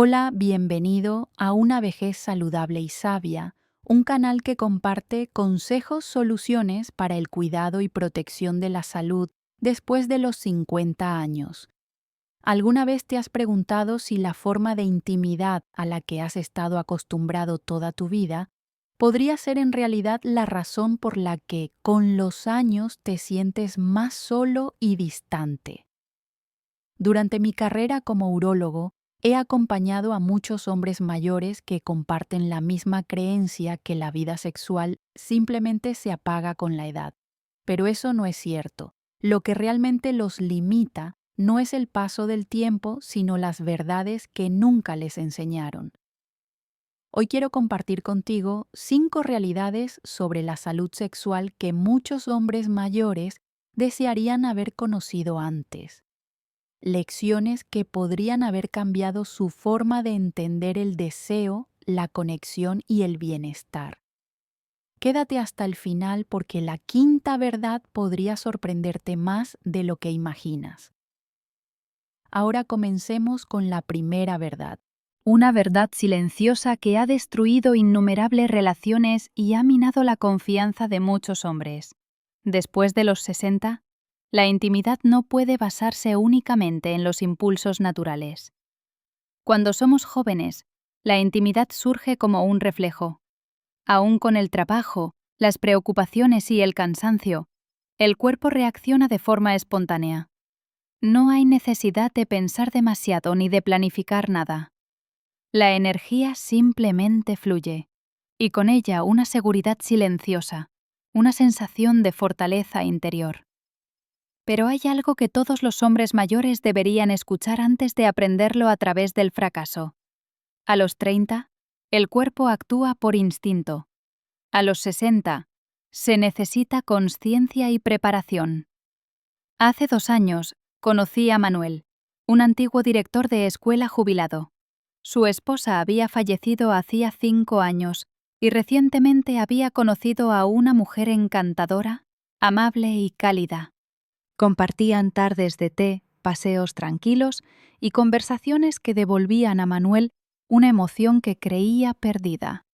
Hola, bienvenido a Una vejez saludable y sabia, un canal que comparte consejos, soluciones para el cuidado y protección de la salud después de los 50 años. ¿Alguna vez te has preguntado si la forma de intimidad a la que has estado acostumbrado toda tu vida podría ser en realidad la razón por la que con los años te sientes más solo y distante? Durante mi carrera como urólogo, he acompañado a muchos hombres mayores que comparten la misma creencia que la vida sexual simplemente se apaga con la edad. Pero eso no es cierto. Lo que realmente los limita no es el paso del tiempo, sino las verdades que nunca les enseñaron. Hoy quiero compartir contigo 5 realidades sobre la salud sexual que muchos hombres mayores desearían haber conocido antes. Lecciones que podrían haber cambiado su forma de entender el deseo, la conexión y el bienestar. Quédate hasta el final porque la quinta verdad podría sorprenderte más de lo que imaginas. Ahora comencemos con la primera verdad. Una verdad silenciosa que ha destruido innumerables relaciones y ha minado la confianza de muchos hombres. Después de los 60, la intimidad no puede basarse únicamente en los impulsos naturales. Cuando somos jóvenes, la intimidad surge como un reflejo. Aún con el trabajo, las preocupaciones y el cansancio, el cuerpo reacciona de forma espontánea. No hay necesidad de pensar demasiado ni de planificar nada. La energía simplemente fluye, y con ella una seguridad silenciosa, una sensación de fortaleza interior. Pero hay algo que todos los hombres mayores deberían escuchar antes de aprenderlo a través del fracaso. A los 30, el cuerpo actúa por instinto. A los 60, se necesita consciencia y preparación. Hace 2 años, conocí a Manuel, un antiguo director de escuela jubilado. Su esposa había fallecido hacía 5 años y recientemente había conocido a una mujer encantadora, amable y cálida. Compartían tardes de té, paseos tranquilos y conversaciones que devolvían a Manuel una emoción que creía perdida.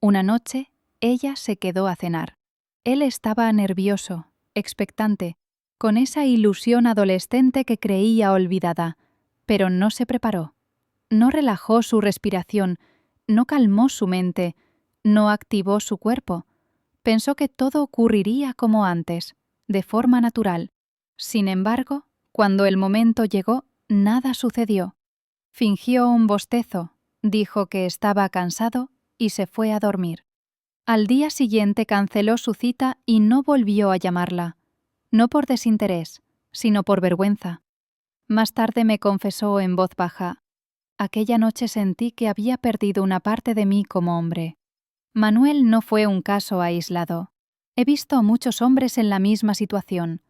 Una noche, ella se quedó a cenar. Él estaba nervioso, expectante, con esa ilusión adolescente que creía olvidada, pero no se preparó. No relajó su respiración, no calmó su mente, no activó su cuerpo. Pensó que todo ocurriría como antes, de forma natural. Sin embargo, cuando el momento llegó, nada sucedió. Fingió un bostezo, dijo que estaba cansado y se fue a dormir. Al día siguiente canceló su cita y no volvió a llamarla, no por desinterés, sino por vergüenza. Más tarde me confesó en voz baja: aquella noche sentí que había perdido una parte de mí como hombre. Manuel no fue un caso aislado. He visto a muchos hombres en la misma situación.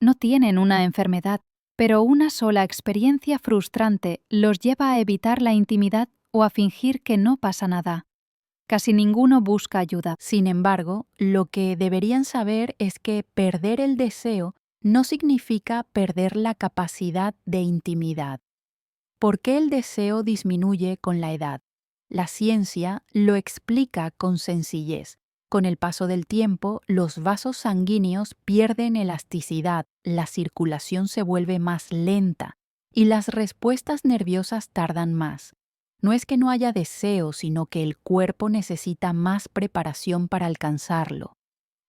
No tienen una enfermedad, pero una sola experiencia frustrante los lleva a evitar la intimidad o a fingir que no pasa nada. Casi ninguno busca ayuda. Sin embargo, lo que deberían saber es que perder el deseo no significa perder la capacidad de intimidad. ¿Por qué el deseo disminuye con la edad? La ciencia lo explica con sencillez. Con el paso del tiempo, los vasos sanguíneos pierden elasticidad, la circulación se vuelve más lenta y las respuestas nerviosas tardan más. No es que no haya deseo, sino que el cuerpo necesita más preparación para alcanzarlo.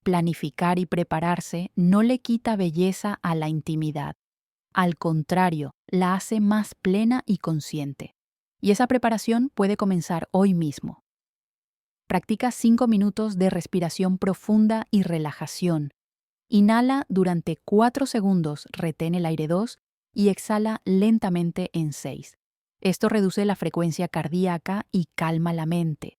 Planificar y prepararse no le quita belleza a la intimidad. Al contrario, la hace más plena y consciente. Y esa preparación puede comenzar hoy mismo. Practica 5 minutos de respiración profunda y relajación. Inhala durante 4 segundos, retén el aire 2 y exhala lentamente en 6. Esto reduce la frecuencia cardíaca y calma la mente.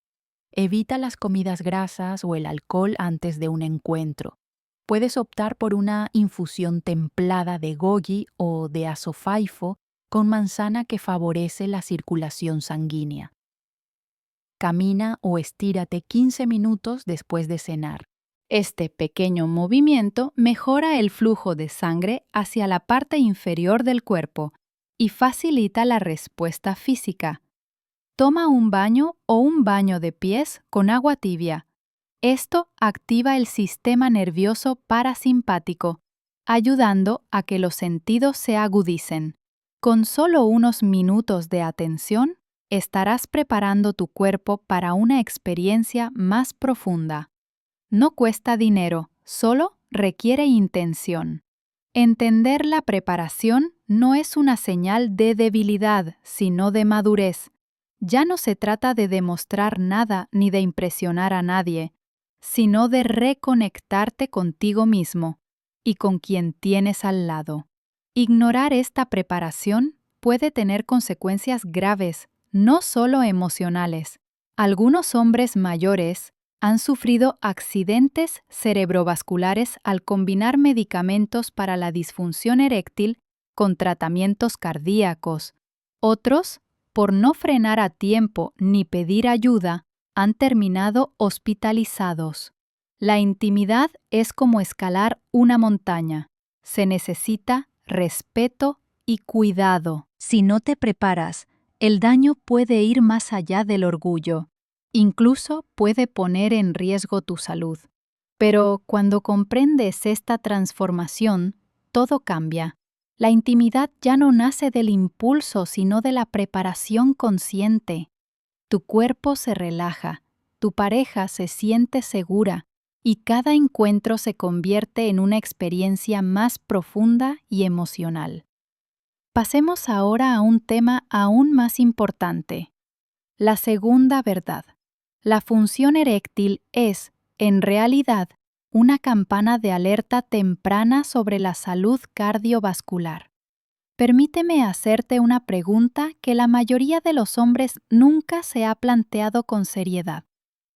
Evita las comidas grasas o el alcohol antes de un encuentro. Puedes optar por una infusión templada de goji o de azofaifo con manzana que favorece la circulación sanguínea. Camina o estírate 15 minutos después de cenar. Este pequeño movimiento mejora el flujo de sangre hacia la parte inferior del cuerpo y facilita la respuesta física. Toma un baño o un baño de pies con agua tibia. Esto activa el sistema nervioso parasimpático, ayudando a que los sentidos se agudicen. Con solo unos minutos de atención, estarás preparando tu cuerpo para una experiencia más profunda. No cuesta dinero, solo requiere intención. Entender la preparación no es una señal de debilidad, sino de madurez. Ya no se trata de demostrar nada ni de impresionar a nadie, sino de reconectarte contigo mismo y con quien tienes al lado. Ignorar esta preparación puede tener consecuencias graves, no solo emocionales. Algunos hombres mayores han sufrido accidentes cerebrovasculares al combinar medicamentos para la disfunción eréctil con tratamientos cardíacos. Otros, por no frenar a tiempo ni pedir ayuda, han terminado hospitalizados. La intimidad es como escalar una montaña. Se necesita respeto y cuidado. Si no te preparas, el daño puede ir más allá del orgullo. Incluso puede poner en riesgo tu salud. Pero cuando comprendes esta transformación, todo cambia. La intimidad ya no nace del impulso, sino de la preparación consciente. Tu cuerpo se relaja, tu pareja se siente segura y cada encuentro se convierte en una experiencia más profunda y emocional. Pasemos ahora a un tema aún más importante: la segunda verdad. La función eréctil es, en realidad, una campana de alerta temprana sobre la salud cardiovascular. Permíteme hacerte una pregunta que la mayoría de los hombres nunca se ha planteado con seriedad.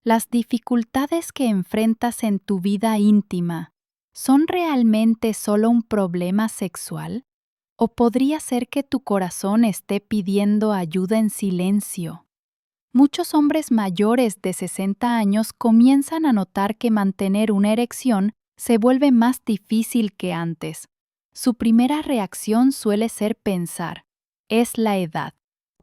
¿Las dificultades que enfrentas en tu vida íntima son realmente solo un problema sexual? ¿O podría ser que tu corazón esté pidiendo ayuda en silencio? Muchos hombres mayores de 60 años comienzan a notar que mantener una erección se vuelve más difícil que antes. Su primera reacción suele ser pensar: es la edad.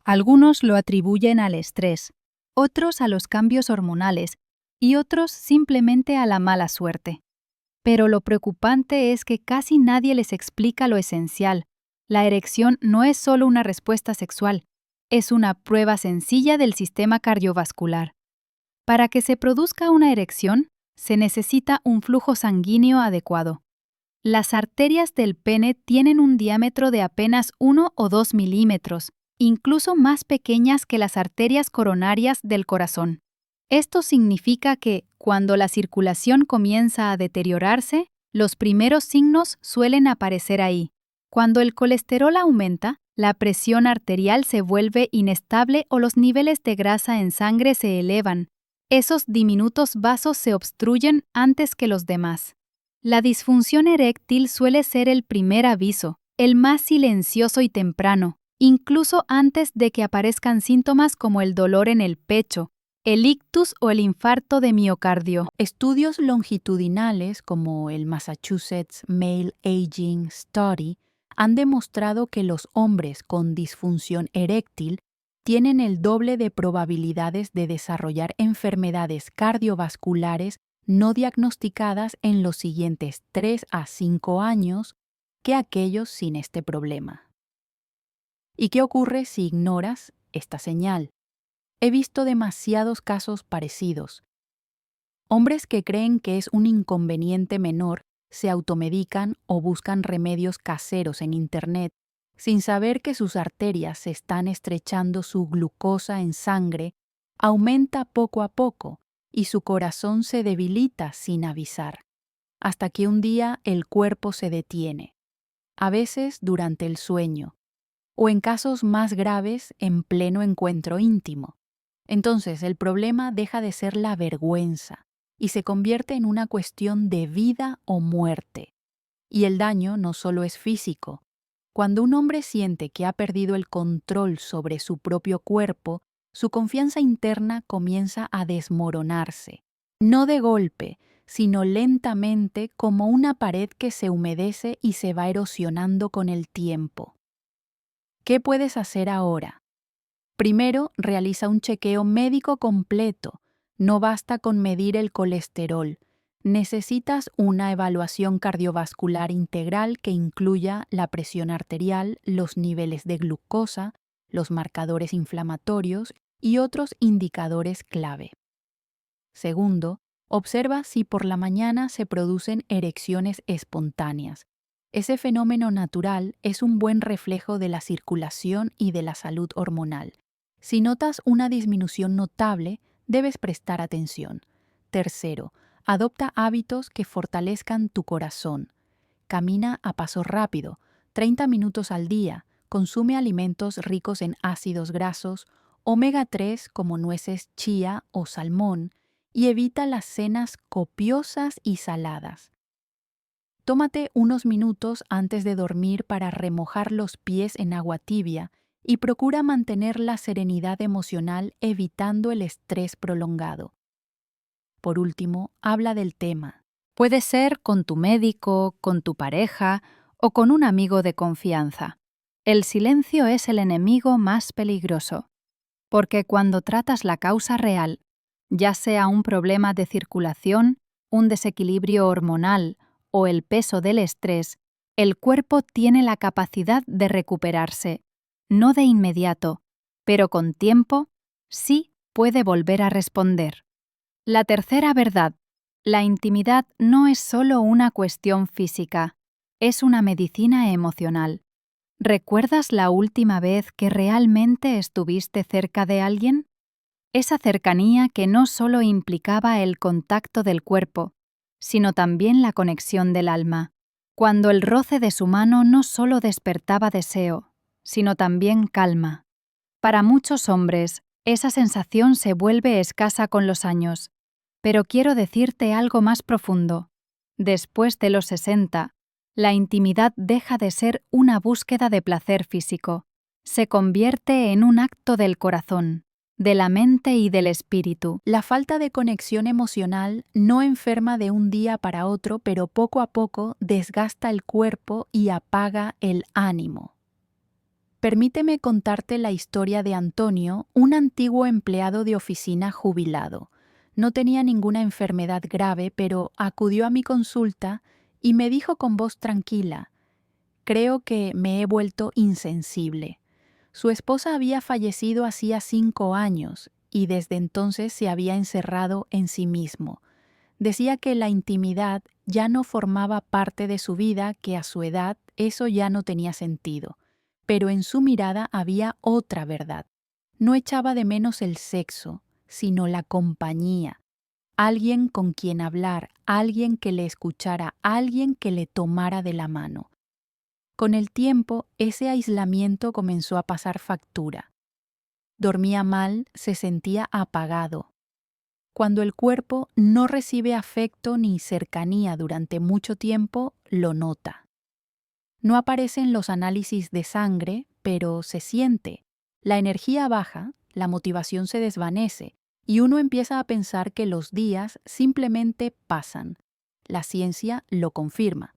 Algunos lo atribuyen al estrés, otros a los cambios hormonales y otros simplemente a la mala suerte. Pero lo preocupante es que casi nadie les explica lo esencial. La erección no es solo una respuesta sexual, es una prueba sencilla del sistema cardiovascular. Para que se produzca una erección, se necesita un flujo sanguíneo adecuado. Las arterias del pene tienen un diámetro de apenas 1 o 2 milímetros, incluso más pequeñas que las arterias coronarias del corazón. Esto significa que, cuando la circulación comienza a deteriorarse, los primeros signos suelen aparecer ahí. Cuando el colesterol aumenta, la presión arterial se vuelve inestable o los niveles de grasa en sangre se elevan. Esos diminutos vasos se obstruyen antes que los demás. La disfunción eréctil suele ser el primer aviso, el más silencioso y temprano, incluso antes de que aparezcan síntomas como el dolor en el pecho, el ictus o el infarto de miocardio. Estudios longitudinales como el Massachusetts Male Aging Study han demostrado que los hombres con disfunción eréctil tienen el doble de probabilidades de desarrollar enfermedades cardiovasculares no diagnosticadas en los siguientes 3 a 5 años que aquellos sin este problema. ¿Y qué ocurre si ignoras esta señal? He visto demasiados casos parecidos. Hombres que creen que es un inconveniente menor se automedican o buscan remedios caseros en Internet sin saber que sus arterias se están estrechando, su glucosa en sangre aumenta poco a poco y su corazón se debilita sin avisar, hasta que un día el cuerpo se detiene, a veces durante el sueño, o en casos más graves en pleno encuentro íntimo. Entonces el problema deja de ser la vergüenza y se convierte en una cuestión de vida o muerte. Y el daño no solo es físico. Cuando un hombre siente que ha perdido el control sobre su propio cuerpo, su confianza interna comienza a desmoronarse. No de golpe, sino lentamente, como una pared que se humedece y se va erosionando con el tiempo. ¿Qué puedes hacer ahora? Primero, realiza un chequeo médico completo. No basta con medir el colesterol. Necesitas una evaluación cardiovascular integral que incluya la presión arterial, los niveles de glucosa, los marcadores inflamatorios y otros indicadores clave. Segundo, observa si por la mañana se producen erecciones espontáneas. Ese fenómeno natural es un buen reflejo de la circulación y de la salud hormonal. Si notas una disminución notable, debes prestar atención. Tercero, adopta hábitos que fortalezcan tu corazón. Camina a paso rápido, 30 minutos al día, consume alimentos ricos en ácidos grasos, omega 3 como nueces chía o salmón, y evita las cenas copiosas y saladas. Tómate unos minutos antes de dormir para remojar los pies en agua tibia y procura mantener la serenidad emocional evitando el estrés prolongado. Por último, habla del tema. Puede ser con tu médico, con tu pareja o con un amigo de confianza. El silencio es el enemigo más peligroso, porque cuando tratas la causa real, ya sea un problema de circulación, un desequilibrio hormonal o el peso del estrés, el cuerpo tiene la capacidad de recuperarse, no de inmediato, pero con tiempo sí puede volver a responder. La tercera verdad: la intimidad no es solo una cuestión física, es una medicina emocional. ¿Recuerdas la última vez que realmente estuviste cerca de alguien? Esa cercanía que no solo implicaba el contacto del cuerpo, sino también la conexión del alma, cuando el roce de su mano no solo despertaba deseo, sino también calma. Para muchos hombres, esa sensación se vuelve escasa con los años, pero quiero decirte algo más profundo. Después de los 60, la intimidad deja de ser una búsqueda de placer físico, se convierte en un acto del corazón, de la mente y del espíritu. La falta de conexión emocional no enferma de un día para otro, pero poco a poco desgasta el cuerpo y apaga el ánimo. Permíteme contarte la historia de Antonio, un antiguo empleado de oficina jubilado. No tenía ninguna enfermedad grave, pero acudió a mi consulta y me dijo con voz tranquila: «Creo que me he vuelto insensible». Su esposa había fallecido hacía 5 años y desde entonces se había encerrado en sí mismo. Decía que la intimidad ya no formaba parte de su vida, que a su edad eso ya no tenía sentido. Pero en su mirada había otra verdad. No echaba de menos el sexo, sino la compañía. Alguien con quien hablar, alguien que le escuchara, alguien que le tomara de la mano. Con el tiempo, ese aislamiento comenzó a pasar factura. Dormía mal, se sentía apagado. Cuando el cuerpo no recibe afecto ni cercanía durante mucho tiempo, lo nota. No aparecen los análisis de sangre, pero se siente. La energía baja, la motivación se desvanece y uno empieza a pensar que los días simplemente pasan. La ciencia lo confirma.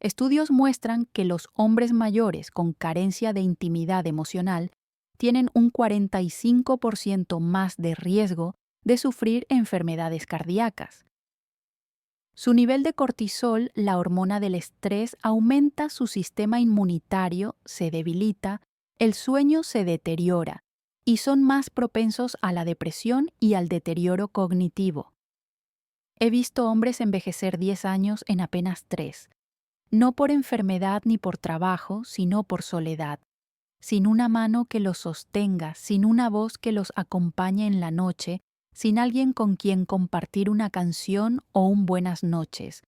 Estudios muestran que los hombres mayores con carencia de intimidad emocional tienen un 45% más de riesgo de sufrir enfermedades cardíacas. Su nivel de cortisol, la hormona del estrés, aumenta, su sistema inmunitario se debilita, el sueño se deteriora y son más propensos a la depresión y al deterioro cognitivo. He visto hombres envejecer 10 años en apenas 3. No por enfermedad ni por trabajo, sino por soledad, sin una mano que los sostenga, sin una voz que los acompañe en la noche, sin alguien con quien compartir una canción o un buenas noches.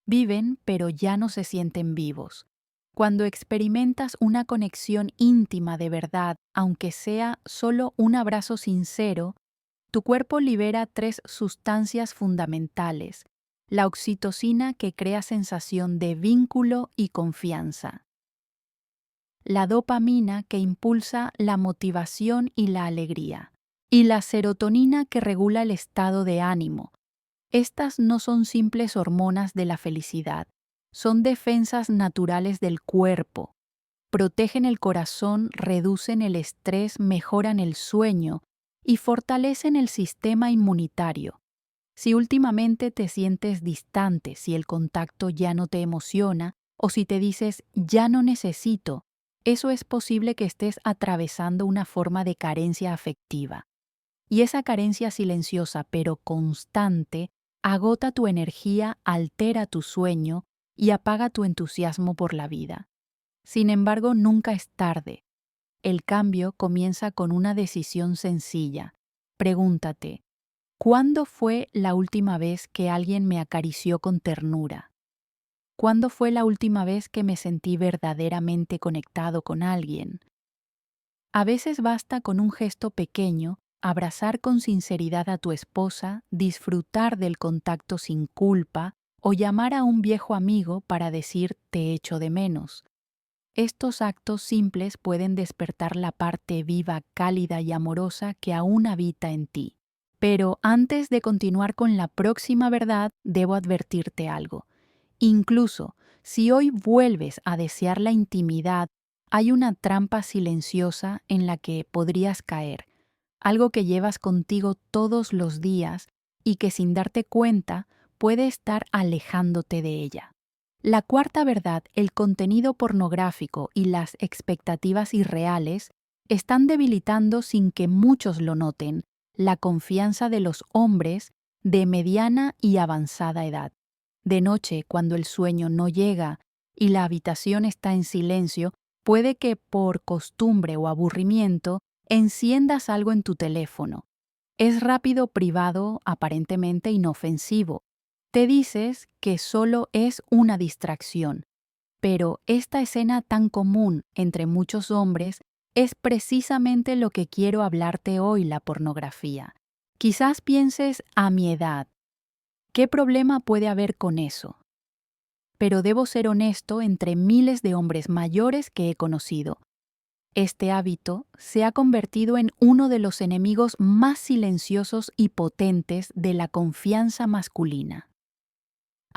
Viven, pero ya no se sienten vivos. Cuando experimentas una conexión íntima de verdad, aunque sea solo un abrazo sincero, tu cuerpo libera 3 sustancias fundamentales: la oxitocina, que crea sensación de vínculo y confianza; la dopamina, que impulsa la motivación y la alegría; y la serotonina, que regula el estado de ánimo. Estas no son simples hormonas de la felicidad, son defensas naturales del cuerpo. protegen el corazón, reducen el estrés, mejoran el sueño y fortalecen el sistema inmunitario. Si últimamente te sientes distante, si el contacto ya no te emociona o si te dices ya no necesito, eso es posible que estés atravesando una forma de carencia afectiva. Y esa carencia silenciosa pero constante agota tu energía, altera tu sueño y apaga tu entusiasmo por la vida. Sin embargo, nunca es tarde. El cambio comienza con una decisión sencilla. Pregúntate, ¿cuándo fue la última vez que alguien me acarició con ternura? ¿Cuándo fue la última vez que me sentí verdaderamente conectado con alguien? A veces basta con un gesto pequeño, abrazar con sinceridad a tu esposa, disfrutar del contacto sin culpa o llamar a un viejo amigo para decir te echo de menos. Estos actos simples pueden despertar la parte viva, cálida y amorosa que aún habita en ti. Pero antes de continuar con la próxima verdad, debo advertirte algo. Incluso si hoy vuelves a desear la intimidad, hay una trampa silenciosa en la que podrías caer, algo que llevas contigo todos los días y que sin darte cuenta puede estar alejándote de ella. La cuarta verdad, el contenido pornográfico y las expectativas irreales están debilitando sin que muchos lo noten la confianza de los hombres de mediana y avanzada edad. De noche, cuando el sueño no llega y la habitación está en silencio, puede que por costumbre o aburrimiento enciendas algo en tu teléfono. Es rápido, privado, aparentemente inofensivo. Te dices que solo es una distracción, pero esta escena tan común entre muchos hombres es precisamente lo que quiero hablarte hoy, la pornografía. Quizás pienses a mi edad, ¿qué problema puede haber con eso? Pero debo ser honesto entre miles de hombres mayores que he conocido. Este hábito se ha convertido en uno de los enemigos más silenciosos y potentes de la confianza masculina.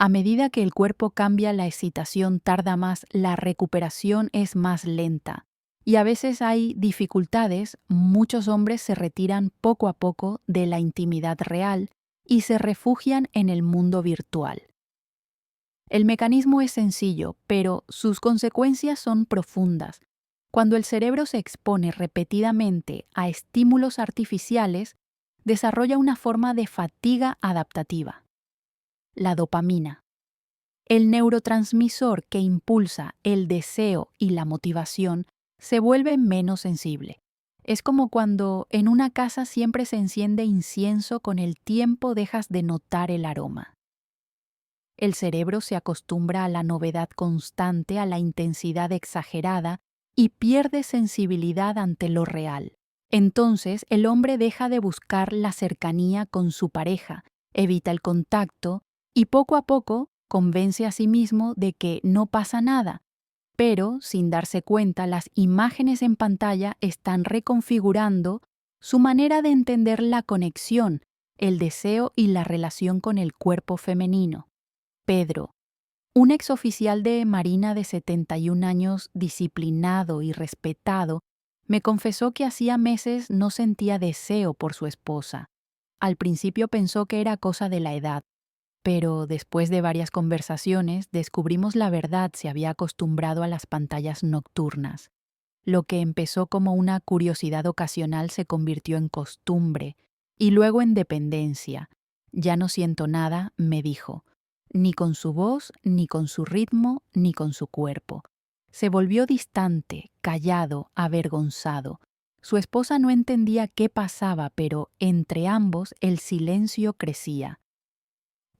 A medida que el cuerpo cambia, la excitación tarda más, la recuperación es más lenta. Y a veces hay dificultades, muchos hombres se retiran poco a poco de la intimidad real y se refugian en el mundo virtual. El mecanismo es sencillo, pero sus consecuencias son profundas. Cuando el cerebro se expone repetidamente a estímulos artificiales, desarrolla una forma de fatiga adaptativa. La dopamina. El neurotransmisor que impulsa el deseo y la motivación se vuelve menos sensible. Es como cuando en una casa siempre se enciende incienso, con el tiempo dejas de notar el aroma. El cerebro se acostumbra a la novedad constante, a la intensidad exagerada y pierde sensibilidad ante lo real. Entonces el hombre deja de buscar la cercanía con su pareja, evita el contacto y poco a poco convence a sí mismo de que no pasa nada, pero sin darse cuenta las imágenes en pantalla están reconfigurando su manera de entender la conexión, el deseo y la relación con el cuerpo femenino. Pedro, un exoficial de Marina de 71 años, disciplinado y respetado, me confesó que hacía meses no sentía deseo por su esposa. Al principio pensó que era cosa de la edad, pero después de varias conversaciones descubrimos la verdad: se había acostumbrado a las pantallas nocturnas. Lo que empezó como una curiosidad ocasional se convirtió en costumbre y luego en dependencia. Ya no siento nada, me dijo, ni con su voz, ni con su ritmo, ni con su cuerpo. Se volvió distante, callado, avergonzado. Su esposa no entendía qué pasaba, pero entre ambos el silencio crecía.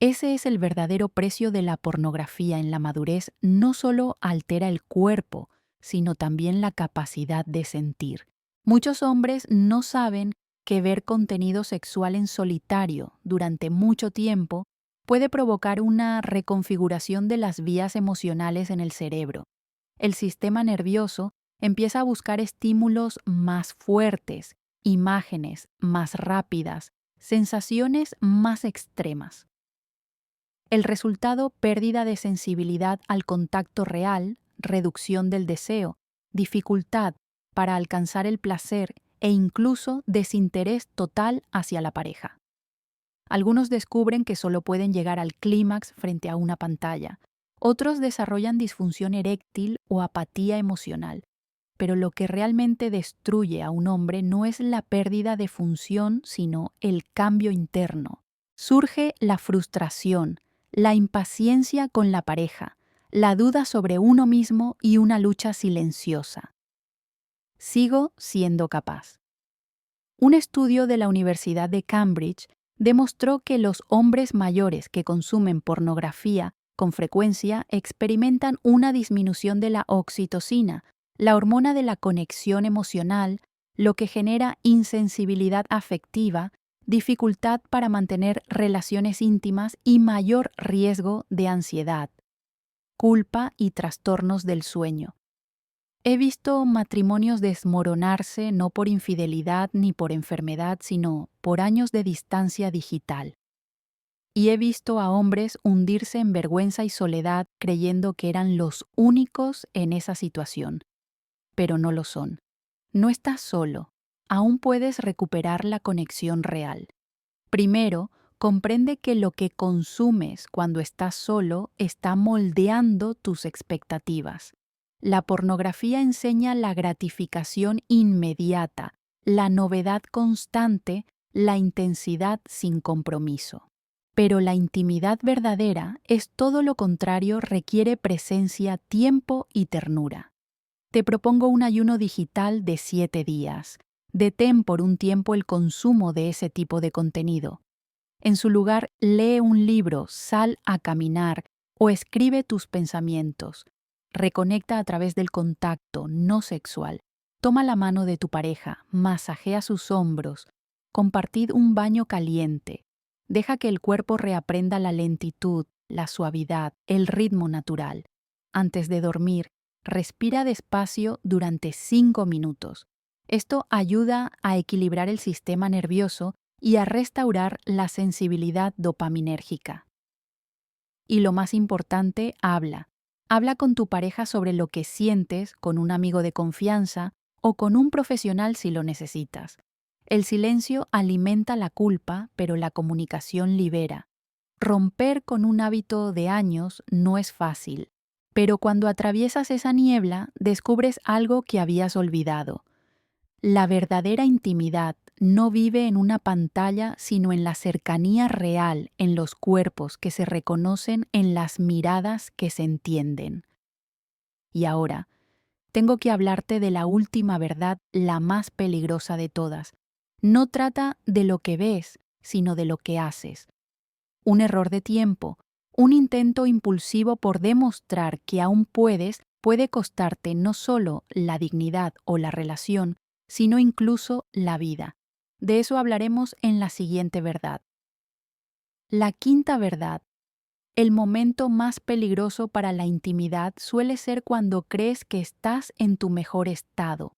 Ese es el verdadero precio de la pornografía en la madurez. No solo altera el cuerpo, sino también la capacidad de sentir. Muchos hombres no saben que ver contenido sexual en solitario durante mucho tiempo puede provocar una reconfiguración de las vías emocionales en el cerebro. El sistema nervioso empieza a buscar estímulos más fuertes, imágenes más rápidas, sensaciones más extremas. El resultado: pérdida de sensibilidad al contacto real, reducción del deseo, dificultad para alcanzar el placer e incluso desinterés total hacia la pareja. Algunos descubren que solo pueden llegar al clímax frente a una pantalla. Otros desarrollan disfunción eréctil o apatía emocional. Pero lo que realmente destruye a un hombre no es la pérdida de función, sino el cambio interno. Surge la frustración, la impaciencia con la pareja, la duda sobre uno mismo y una lucha silenciosa. Sigo siendo capaz. Un estudio de la Universidad de Cambridge demostró que los hombres mayores que consumen pornografía con frecuencia experimentan una disminución de la oxitocina, la hormona de la conexión emocional, lo que genera insensibilidad afectiva, dificultad para mantener relaciones íntimas y mayor riesgo de ansiedad, culpa y trastornos del sueño. He visto matrimonios desmoronarse no por infidelidad ni por enfermedad, sino por años de distancia digital. Y he visto a hombres hundirse en vergüenza y soledad creyendo que eran los únicos en esa situación. Pero no lo son. No estás solo. Aún puedes recuperar la conexión real. Primero, comprende que lo que consumes cuando estás solo está moldeando tus expectativas. La pornografía enseña la gratificación inmediata, la novedad constante, la intensidad sin compromiso. Pero la intimidad verdadera es todo lo contrario, requiere presencia, tiempo y ternura. Te propongo un ayuno digital de 7 días. Detén por un tiempo el consumo de ese tipo de contenido. En su lugar, lee un libro, sal a caminar o escribe tus pensamientos. Reconecta a través del contacto no sexual. Toma la mano de tu pareja, masajea sus hombros. Compartid un baño caliente. Deja que el cuerpo reaprenda la lentitud, la suavidad, el ritmo natural. Antes de dormir, respira despacio durante 5 minutos. Esto ayuda a equilibrar el sistema nervioso y a restaurar la sensibilidad dopaminérgica. Y lo más importante, habla. Habla con tu pareja sobre lo que sientes, con un amigo de confianza o con un profesional si lo necesitas. El silencio alimenta la culpa, pero la comunicación libera. Romper con un hábito de años no es fácil, pero cuando atraviesas esa niebla, descubres algo que habías olvidado. La verdadera intimidad no vive en una pantalla, sino en la cercanía real, en los cuerpos que se reconocen, en las miradas que se entienden. Y ahora, tengo que hablarte de la última verdad, la más peligrosa de todas. No trata de lo que ves, sino de lo que haces. Un error de tiempo, un intento impulsivo por demostrar que aún puede costarte no solo la dignidad o la relación, sino incluso la vida. De eso hablaremos en la siguiente verdad. La quinta verdad. El momento más peligroso para la intimidad suele ser cuando crees que estás en tu mejor estado.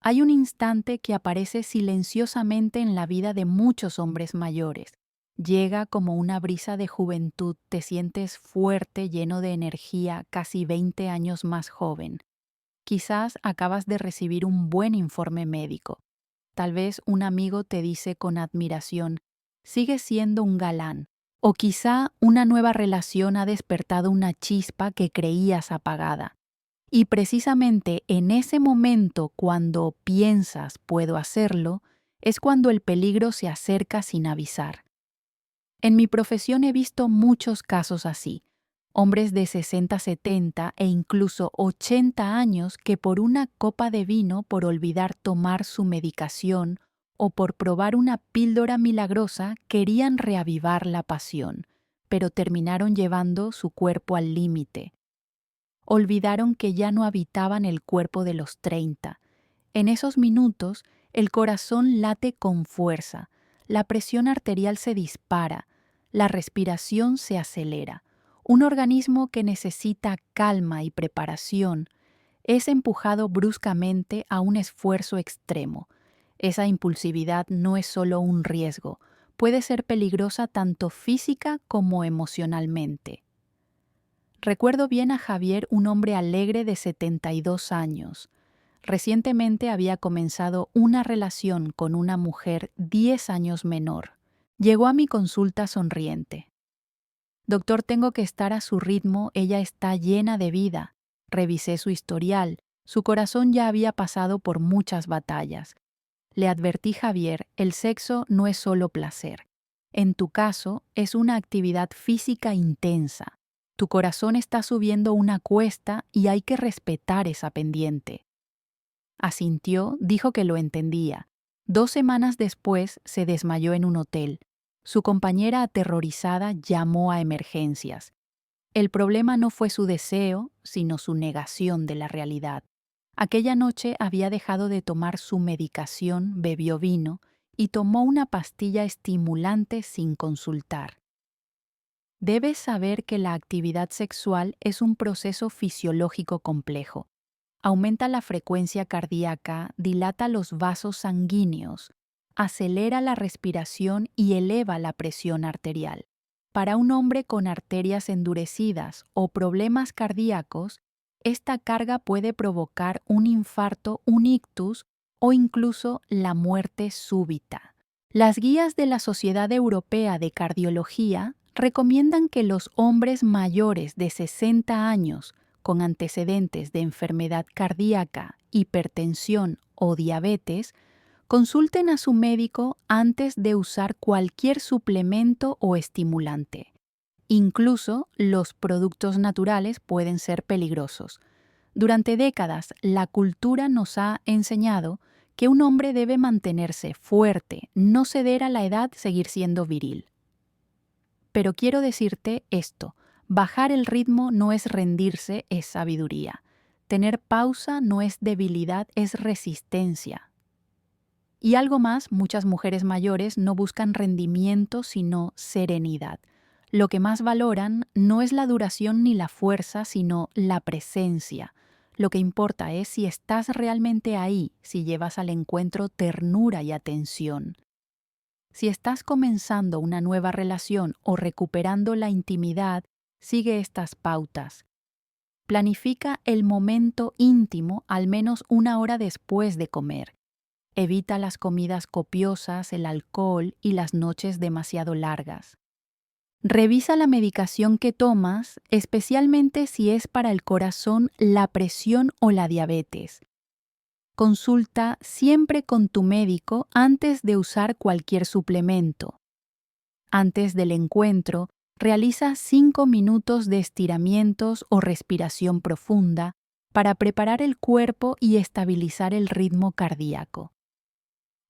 Hay un instante que aparece silenciosamente en la vida de muchos hombres mayores. Llega como una brisa de juventud, te sientes fuerte, lleno de energía, casi 20 años más joven. Quizás acabas de recibir un buen informe médico. Tal vez un amigo te dice con admiración, sigues siendo un galán. O quizá una nueva relación ha despertado una chispa que creías apagada. Y precisamente en ese momento, cuando piensas puedo hacerlo, es cuando el peligro se acerca sin avisar. En mi profesión he visto muchos casos así. Hombres de 60, 70 e incluso 80 años que por una copa de vino, por olvidar tomar su medicación o por probar una píldora milagrosa, querían reavivar la pasión, pero terminaron llevando su cuerpo al límite. Olvidaron que ya no habitaban el cuerpo de los 30. En esos minutos, el corazón late con fuerza, la presión arterial se dispara, la respiración se acelera. Un organismo que necesita calma y preparación es empujado bruscamente a un esfuerzo extremo. Esa impulsividad no es solo un riesgo, puede ser peligrosa tanto física como emocionalmente. Recuerdo bien a Javier, un hombre alegre de 72 años. Recientemente había comenzado una relación con una mujer 10 años menor. Llegó a mi consulta sonriente. Doctor, tengo que estar a su ritmo, ella está llena de vida. Revisé su historial, su corazón ya había pasado por muchas batallas. Le advertí, Javier, el sexo no es solo placer. En tu caso, es una actividad física intensa. Tu corazón está subiendo una cuesta y hay que respetar esa pendiente. Asintió, dijo que lo entendía. 2 semanas después se desmayó en un hotel. Su compañera aterrorizada llamó a emergencias. El problema no fue su deseo, sino su negación de la realidad. Aquella noche había dejado de tomar su medicación, bebió vino y tomó una pastilla estimulante sin consultar. Debes saber que la actividad sexual es un proceso fisiológico complejo. Aumenta la frecuencia cardíaca, dilata los vasos sanguíneos, acelera la respiración y eleva la presión arterial. Para un hombre con arterias endurecidas o problemas cardíacos, esta carga puede provocar un infarto, un ictus o incluso la muerte súbita. Las guías de la Sociedad Europea de Cardiología recomiendan que los hombres mayores de 60 años con antecedentes de enfermedad cardíaca, hipertensión o diabetes, consulten a su médico antes de usar cualquier suplemento o estimulante. Incluso los productos naturales pueden ser peligrosos. Durante décadas, la cultura nos ha enseñado que un hombre debe mantenerse fuerte, no ceder a la edad, seguir siendo viril. Pero quiero decirte esto, bajar el ritmo no es rendirse, es sabiduría. Tener pausa no es debilidad, es resistencia. Y algo más, muchas mujeres mayores no buscan rendimiento, sino serenidad. Lo que más valoran no es la duración ni la fuerza, sino la presencia. Lo que importa es si estás realmente ahí, si llevas al encuentro ternura y atención. Si estás comenzando una nueva relación o recuperando la intimidad, sigue estas pautas. Planifica el momento íntimo al menos 1 hora después de comer. Evita las comidas copiosas, el alcohol y las noches demasiado largas. Revisa la medicación que tomas, especialmente si es para el corazón, la presión o la diabetes. Consulta siempre con tu médico antes de usar cualquier suplemento. Antes del encuentro, realiza 5 minutos de estiramientos o respiración profunda para preparar el cuerpo y estabilizar el ritmo cardíaco.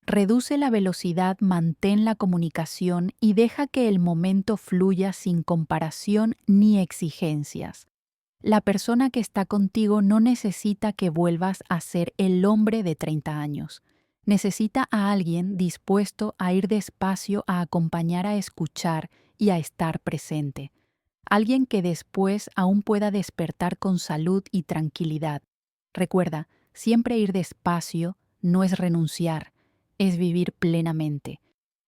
Reduce la velocidad, mantén la comunicación y deja que el momento fluya sin comparación ni exigencias. La persona que está contigo no necesita que vuelvas a ser el hombre de 30 años. Necesita a alguien dispuesto a ir despacio, a acompañar, a escuchar y a estar presente. Alguien que después aún pueda despertar con salud y tranquilidad. Recuerda, siempre ir despacio no es renunciar, es vivir plenamente.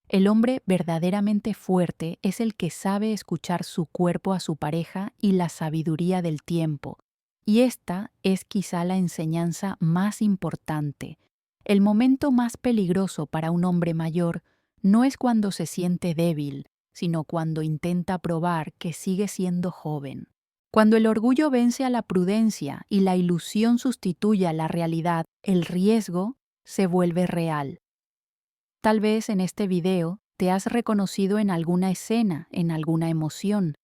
El hombre verdaderamente fuerte es el que sabe escuchar su cuerpo a su pareja y la sabiduría del tiempo. Y esta es quizá la enseñanza más importante. El momento más peligroso para un hombre mayor no es cuando se siente débil, sino cuando intenta probar que sigue siendo joven. Cuando el orgullo vence a la prudencia y la ilusión sustituye a la realidad, el riesgo se vuelve real. Tal vez en este video te has reconocido en alguna escena, en alguna emoción.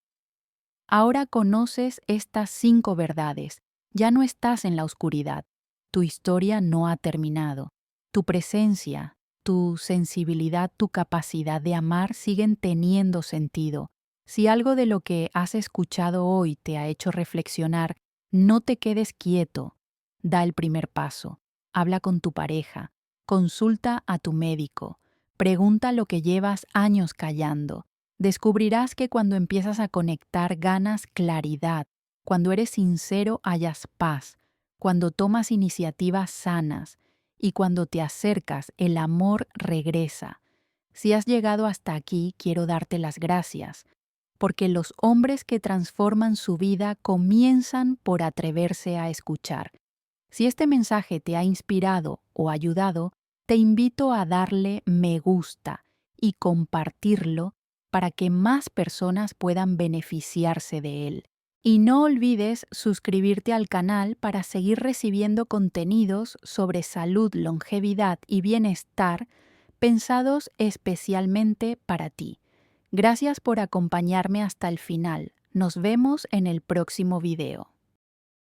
Ahora conoces estas 5 verdades. Ya no estás en la oscuridad. Tu historia no ha terminado. Tu presencia, tu sensibilidad, tu capacidad de amar siguen teniendo sentido. Si algo de lo que has escuchado hoy te ha hecho reflexionar, no te quedes quieto. Da el primer paso. Habla con tu pareja. Consulta a tu médico. Pregunta lo que llevas años callando. Descubrirás que cuando empiezas a conectar ganas claridad. Cuando eres sincero hallas paz. Cuando tomas iniciativas sanas. Y cuando te acercas, el amor regresa. Si has llegado hasta aquí, quiero darte las gracias. porque los hombres que transforman su vida comienzan por atreverse a escuchar. Si este mensaje te ha inspirado o ayudado, te invito a darle me gusta y compartirlo para que más personas puedan beneficiarse de él. Y no olvides suscribirte al canal para seguir recibiendo contenidos sobre salud, longevidad y bienestar pensados especialmente para ti. Gracias por acompañarme hasta el final. Nos vemos en el próximo video.